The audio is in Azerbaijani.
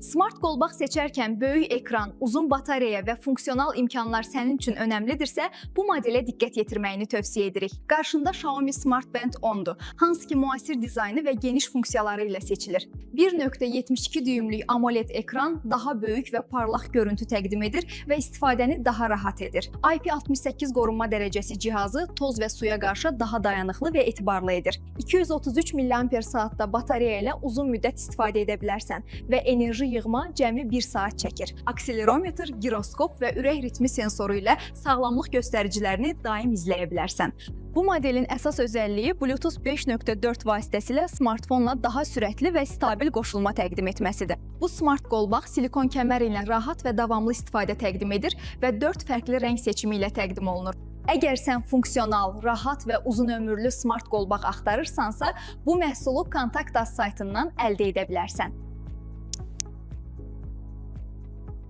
Smart qolbaq seçərkən böyük ekran, uzun batareya və funksional imkanlar sənin üçün önəmlidirsə, bu modelə diqqət yetirməyini tövsiyə edirik. Qarşında Xiaomi Smart Band 10-dur, hansı ki müasir dizaynı və geniş funksiyaları ilə seçilir. 1.72 düymlük AMOLED ekran daha böyük və parlaq görüntü təqdim edir və istifadəni daha rahat edir. IP68 qorunma dərəcəsi cihazı toz və suya qarşı daha dayanıqlı və etibarlı edir. 233 mAh-da batareya ilə uzun müddət istifadə edə bilərsən və enerji yığma cəmi 1 saat çəkir. Akselerometr, giroskop və ürək ritmi sensoru ilə sağlamlıq göstəricilərini daim izləyə bilərsən. Bu modelin əsas özəlliyi Bluetooth 5.4 vasitəsilə smartfonla daha sürətli və stabil qoşulma təqdim etməsidir. Bu smart qolbaq silikon kəmər ilə rahat və davamlı istifadə təqdim edir və 4 fərqli rəng seçimi ilə təqdim olunur. Əgər sən funksional, rahat və uzun ömürlü smart qolbaq axtarırsansa, bu məhsulu Kontakt.az saytından əldə edə bilərsən.